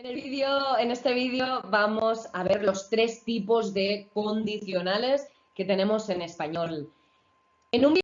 En este vídeo vamos a ver los tres tipos de condicionales que tenemos en español. En un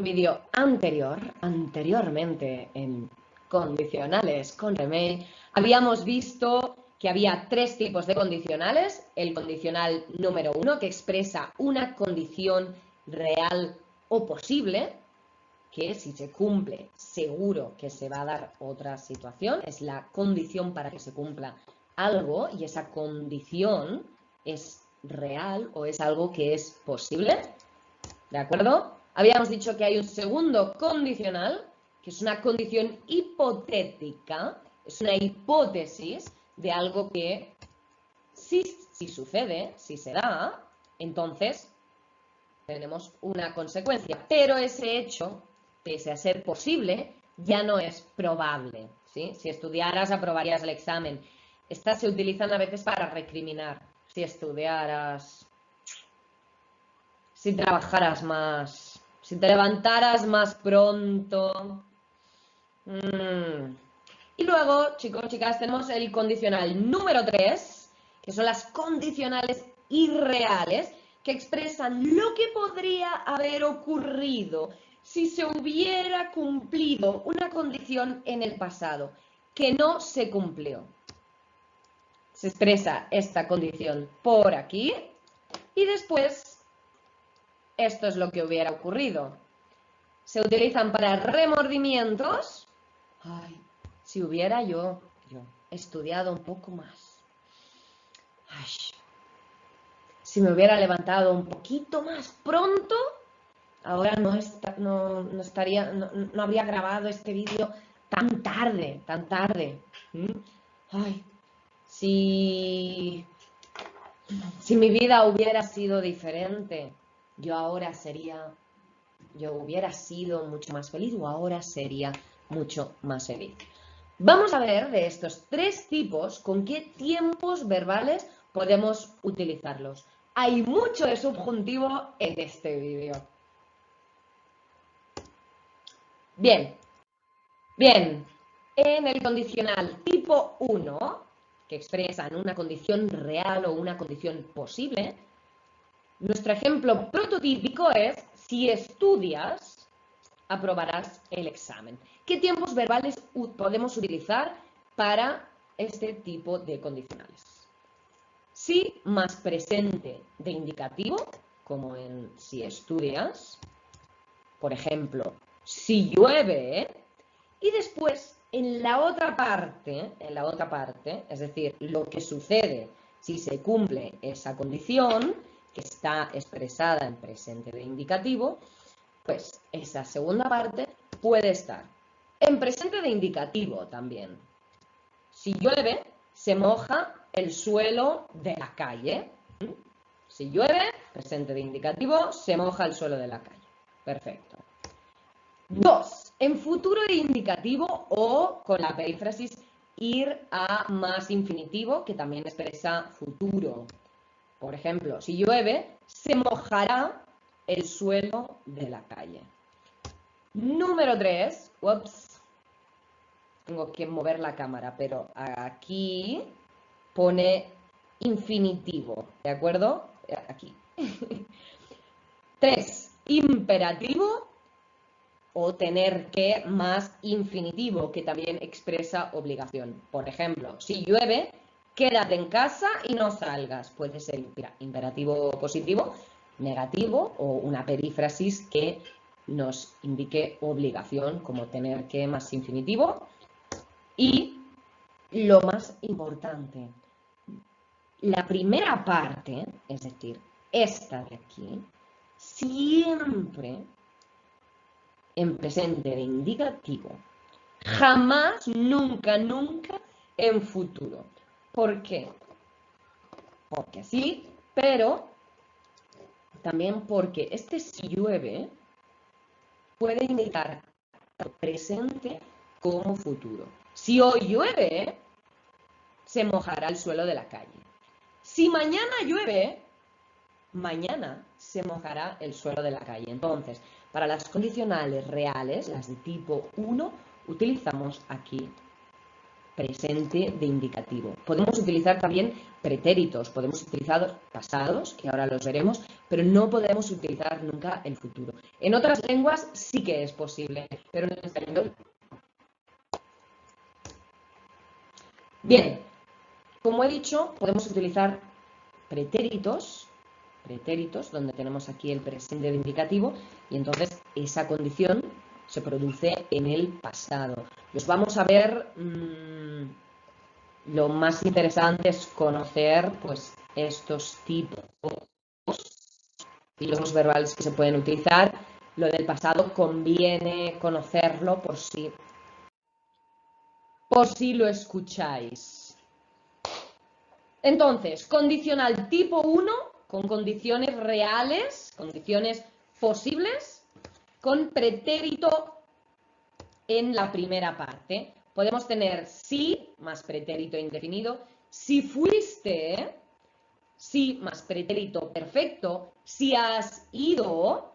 vídeo anteriormente en condicionales con Remei, habíamos visto que había tres tipos de condicionales. El condicional número 1, que expresa una condición real o posible, que si se cumple seguro que se va a dar otra situación, es la condición para que se cumpla algo y esa condición es real o es algo que es posible, ¿de acuerdo? Habíamos dicho que hay un segundo condicional, que es una condición hipotética, es una hipótesis de algo que si sucede, si se da, entonces tenemos una consecuencia, pero ese hecho, pese a ser posible, ya no es probable, ¿sí? Si estudiaras, aprobarías el examen. Estas se utilizan a veces para recriminar. Si estudiaras, si trabajaras más, si te levantaras más pronto. Y luego, chicos, chicas, tenemos el condicional número 3, que son las condicionales irreales, que expresan lo que podría haber ocurrido si se hubiera cumplido una condición en el pasado, que no se cumplió. Se expresa esta condición por aquí y después esto es lo que hubiera ocurrido. Se utilizan para remordimientos. Ay, si hubiera yo estudiado un poco más. Ay, si me hubiera levantado un poquito más pronto, ahora no habría grabado este vídeo tan tarde, tan tarde. Ay, si mi vida hubiera sido diferente, yo hubiera sido mucho más feliz o ahora sería mucho más feliz. Vamos a ver de estos tres tipos con qué tiempos verbales podemos utilizarlos. Hay mucho de subjuntivo en este vídeo. Bien. En el condicional tipo 1, que expresan una condición real o una condición posible, nuestro ejemplo prototípico es: si estudias, aprobarás el examen. ¿Qué tiempos verbales podemos utilizar para este tipo de condicionales? Si más presente de indicativo, como en si estudias, por ejemplo, si llueve, y después en la otra parte, es decir, lo que sucede si se cumple esa condición, que está expresada en presente de indicativo, pues esa segunda parte puede estar en presente de indicativo también. Si llueve, se moja el suelo de la calle. Si llueve, presente de indicativo, se moja el suelo de la calle. Perfecto. 2. En futuro de indicativo o con la perífrasis ir a más infinitivo, que también expresa futuro. Por ejemplo, si llueve, se mojará el suelo de la calle. Número 3. Ups. Tengo que mover la cámara, pero aquí pone infinitivo, ¿de acuerdo? Aquí. 3. Imperativo o tener que más infinitivo, que también expresa obligación. Por ejemplo, si llueve, quédate en casa y no salgas. Puede ser imperativo positivo, negativo o una perífrasis que nos indique obligación, como tener que más infinitivo. Y lo más importante, la primera parte, es decir, esta de aquí, siempre en presente de indicativo, jamás, nunca, nunca en futuro. ¿Por qué? Porque sí, pero también porque este si llueve puede indicar tanto presente como futuro. Si hoy llueve, se mojará el suelo de la calle. Si mañana llueve, mañana se mojará el suelo de la calle. Entonces, para las condicionales reales, las de tipo 1, utilizamos aquí presente de indicativo. Podemos utilizar también pretéritos, podemos utilizar pasados, que ahora los veremos, pero no podemos utilizar nunca el futuro. En otras lenguas sí que es posible, pero en español. Bien, como he dicho, podemos utilizar pretéritos, donde tenemos aquí el presente de indicativo, y entonces esa condición se produce en el pasado. Los vamos a ver, lo más interesante es conocer pues, estos tipos y los verbales que se pueden utilizar. Lo del pasado conviene conocerlo por si lo escucháis. Entonces, condicional tipo 1 con condiciones reales, condiciones posibles, con pretérito en la primera parte. Podemos tener si más pretérito indefinido, si fuiste, si más pretérito perfecto, si has ido,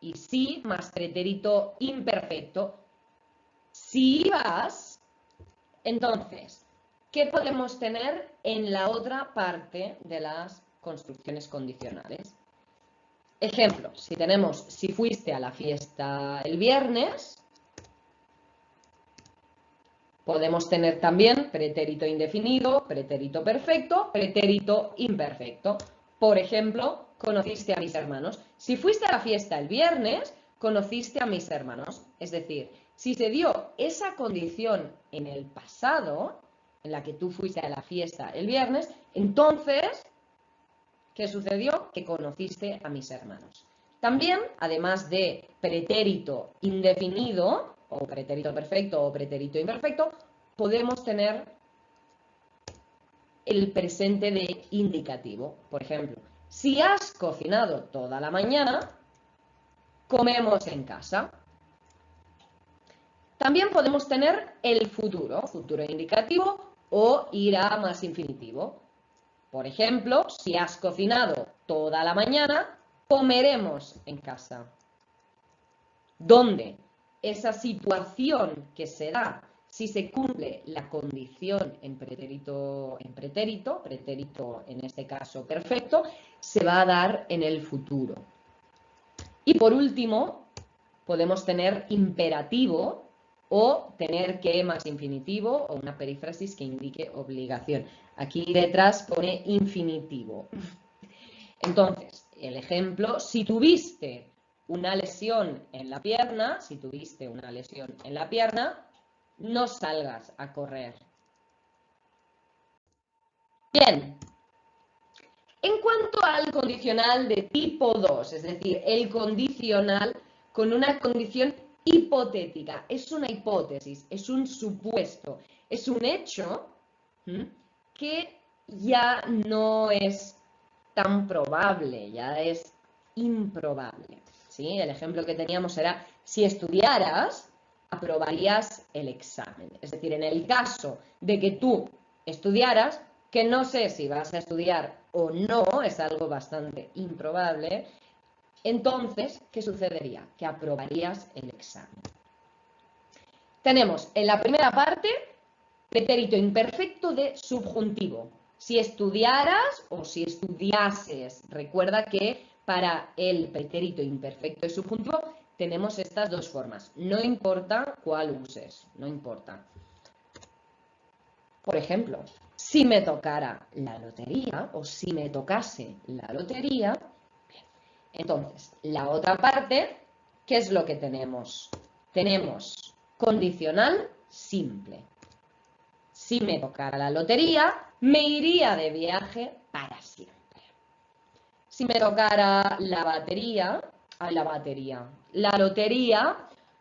y si más pretérito imperfecto, si ibas. Entonces, ¿qué podemos tener en la otra parte de las construcciones condicionales? Ejemplo, si tenemos si fuiste a la fiesta el viernes, podemos tener también pretérito indefinido, pretérito perfecto, pretérito imperfecto. Por ejemplo, conociste a mis hermanos. Si fuiste a la fiesta el viernes, conociste a mis hermanos. Es decir, si se dio esa condición en el pasado, en la que tú fuiste a la fiesta el viernes, entonces, ¿qué sucedió? Que conociste a mis hermanos. También, además de pretérito indefinido, o pretérito perfecto o pretérito imperfecto, podemos tener el presente de indicativo. Por ejemplo, si has cocinado toda la mañana, comemos en casa. También podemos tener el futuro indicativo o irá más infinitivo. Por ejemplo, si has cocinado toda la mañana, comeremos en casa. ¿Dónde? Esa situación que se da si se cumple la condición en pretérito en este caso perfecto, se va a dar en el futuro. Y por último, podemos tener imperativo o tener que más infinitivo o una perífrasis que indique obligación. Aquí detrás pone infinitivo. Entonces, el ejemplo, si tuviste una lesión en la pierna, no salgas a correr. Bien, en cuanto al condicional de tipo 2, es decir, el condicional con una condición hipotética, es una hipótesis, es un supuesto, es un hecho que ya no es tan probable, ya es improbable. ¿Sí? El ejemplo que teníamos era, si estudiaras, aprobarías el examen. Es decir, en el caso de que tú estudiaras, que no sé si vas a estudiar o no, es algo bastante improbable, entonces, ¿qué sucedería? Que aprobarías el examen. Tenemos en la primera parte pretérito imperfecto de subjuntivo. Si estudiaras o si estudiases, recuerda que para el pretérito imperfecto de subjuntivo tenemos estas dos formas. No importa cuál uses, no importa. Por ejemplo, si me tocara la lotería o si me tocase la lotería, entonces la otra parte, ¿qué es lo que tenemos? Tenemos condicional simple. Si me tocara la lotería, me iría de viaje para siempre. Si me tocara la lotería,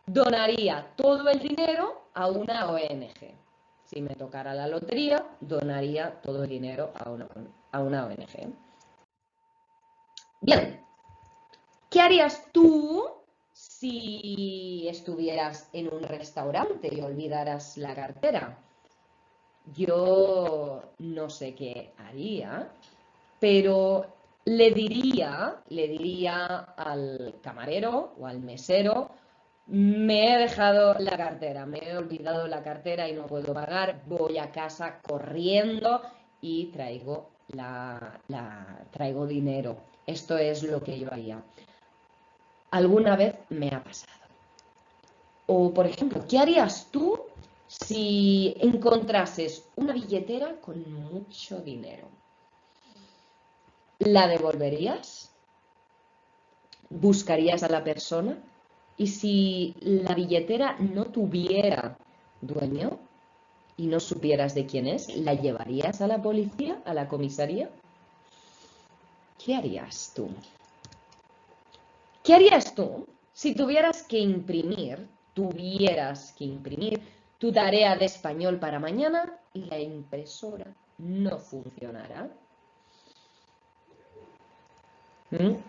donaría todo el dinero a una ONG. Si me tocara la lotería, donaría todo el dinero a una ONG. Bien, ¿qué harías tú si estuvieras en un restaurante y olvidaras la cartera? Yo no sé qué haría, pero le diría al camarero o al mesero, Me he dejado la cartera, me he olvidado la cartera y no puedo pagar, voy a casa corriendo y traigo dinero. Esto es lo que yo haría. Alguna vez me ha pasado. O, por ejemplo, ¿qué harías tú si encontrases una billetera con mucho dinero? ¿La devolverías? ¿Buscarías a la persona? Y si la billetera no tuviera dueño y no supieras de quién es, ¿la llevarías a la policía, a la comisaría? ¿Qué harías tú? ¿Qué harías tú si tuvieras que imprimir tu tarea de español para mañana y la impresora no funcionara?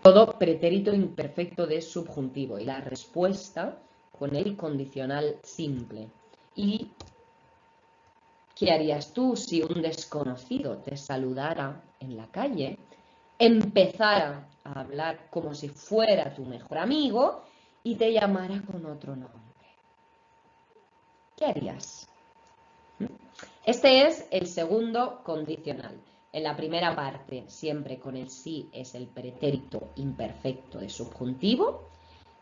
Todo pretérito imperfecto de subjuntivo y la respuesta con el condicional simple. ¿Y qué harías tú si un desconocido te saludara en la calle, empezara a hablar como si fuera tu mejor amigo y te llamara con otro nombre? ¿Qué harías? Este es el segundo condicional. En la primera parte, siempre con el sí es el pretérito imperfecto de subjuntivo.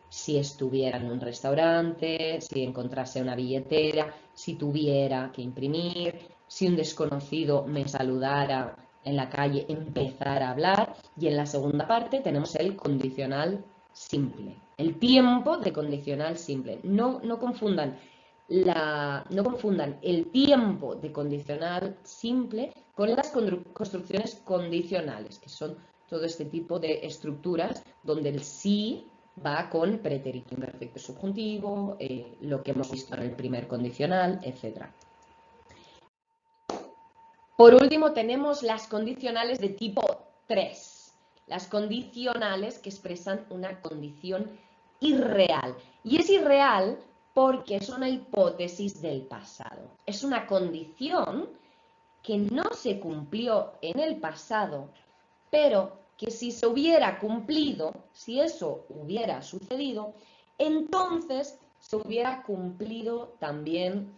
Si estuviera en un restaurante, si encontrase una billetera, si tuviera que imprimir, si un desconocido me saludara en la calle, empezara a hablar. Y en la segunda parte tenemos el condicional simple, el tiempo de condicional simple. No confundan el tiempo de condicional simple con las construcciones condicionales, que son todo este tipo de estructuras donde el sí va con pretérito imperfecto subjuntivo, lo que hemos visto en el primer condicional, etc. Por último, tenemos las condicionales de tipo 3. Las condicionales que expresan una condición irreal. Y es irreal porque es una hipótesis del pasado. Es una condición que no se cumplió en el pasado, pero que si se hubiera cumplido, si eso hubiera sucedido, entonces se hubiera cumplido también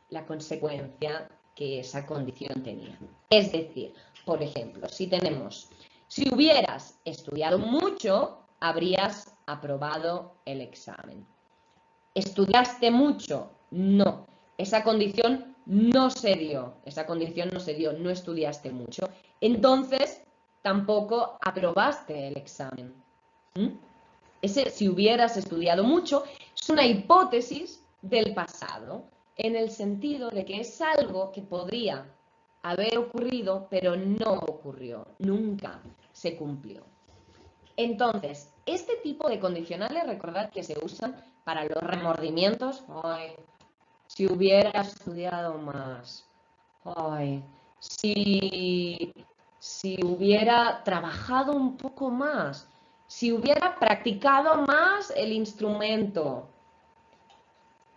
la consecuencia que esa condición tenía. Es decir, por ejemplo, si hubieras estudiado mucho, habrías aprobado el examen. ¿Estudiaste mucho? No. Esa condición no se dio. No estudiaste mucho. Entonces, tampoco aprobaste el examen. Si hubieras estudiado mucho, es una hipótesis del pasado, en el sentido de que es algo que podría haber ocurrido, pero no ocurrió, nunca se cumplió. Entonces, este tipo de condicionales, recordad que se usan para los remordimientos. Ay, si hubiera estudiado más. Ay, si hubiera trabajado un poco más. Si hubiera practicado más el instrumento.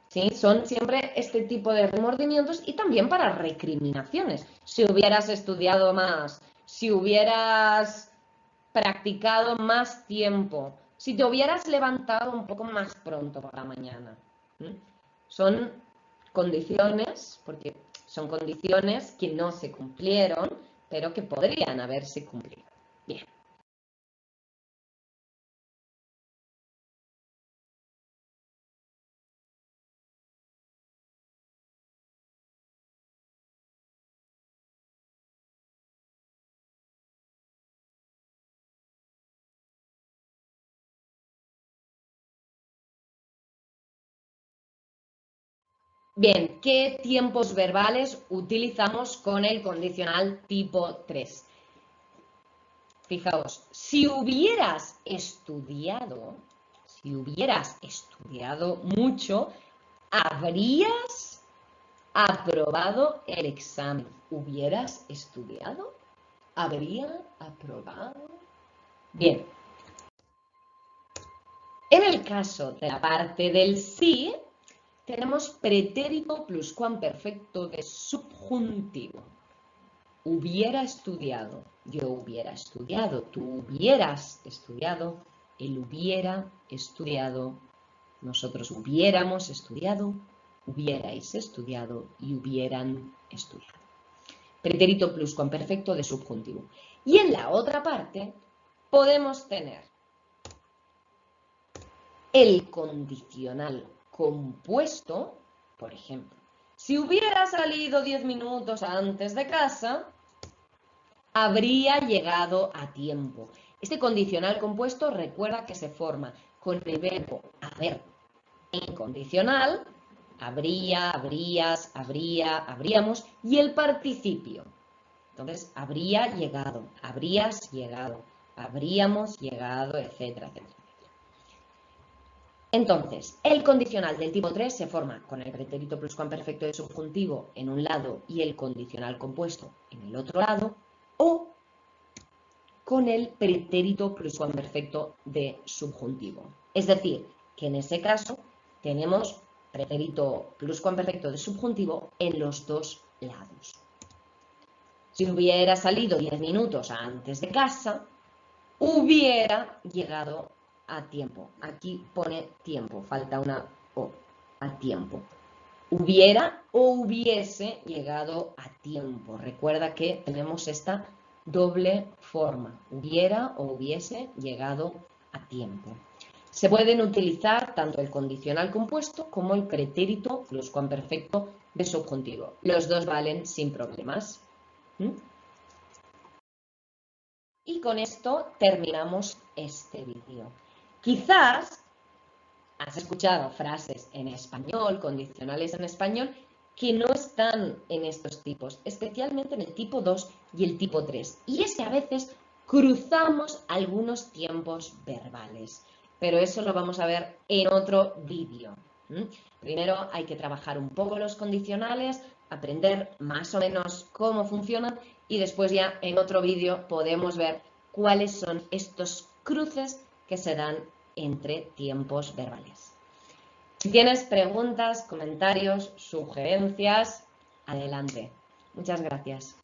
¿Sí? Son siempre este tipo de remordimientos y también para recriminaciones. Si hubieras estudiado más, si hubieras practicado más tiempo, si te hubieras levantado un poco más pronto por la mañana. Son condiciones, porque son condiciones que no se cumplieron, pero que podrían haberse cumplido. Bien. Bien, ¿qué tiempos verbales utilizamos con el condicional tipo 3? Fijaos, si hubieras estudiado mucho, habrías aprobado el examen. ¿Hubieras estudiado? ¿Habría aprobado? Bien. En el caso de la parte del sí, tenemos pretérito pluscuamperfecto de subjuntivo. Hubiera estudiado, yo hubiera estudiado, tú hubieras estudiado, él hubiera estudiado, Nosotros hubiéramos estudiado, hubierais estudiado y hubieran estudiado. Pretérito pluscuamperfecto de subjuntivo. Y en la otra parte podemos tener el condicional compuesto, por ejemplo. Si hubiera salido 10 minutos antes de casa, habría llegado a tiempo. Este condicional compuesto recuerda que se forma con el verbo haber en condicional, habría, habrías, habría, habríamos, y el participio. Entonces, habría llegado, habrías llegado, habríamos llegado, etcétera, etcétera. Entonces, el condicional del tipo 3 se forma con el pretérito pluscuamperfecto de subjuntivo en un lado y el condicional compuesto en el otro lado, o con el pretérito pluscuamperfecto de subjuntivo. Es decir, que en ese caso tenemos pretérito pluscuamperfecto de subjuntivo en los dos lados. Si hubiera salido 10 minutos antes de casa, hubiera llegado a tiempo. Aquí pone tiempo, falta una O, a tiempo. Hubiera o hubiese llegado a tiempo. Recuerda que tenemos esta doble forma. Hubiera o hubiese llegado a tiempo. Se pueden utilizar tanto el condicional compuesto como el pretérito pluscuamperfecto de subjuntivo. Los dos valen sin problemas. Y con esto terminamos este vídeo. Quizás has escuchado frases en español, condicionales en español, que no están en estos tipos, especialmente en el tipo 2 y el tipo 3. Y es que a veces cruzamos algunos tiempos verbales, pero eso lo vamos a ver en otro vídeo. Primero hay que trabajar un poco los condicionales, aprender más o menos cómo funcionan y después ya en otro vídeo podemos ver cuáles son estos cruces que se dan entre tiempos verbales. Si tienes preguntas, comentarios, sugerencias, adelante. Muchas gracias.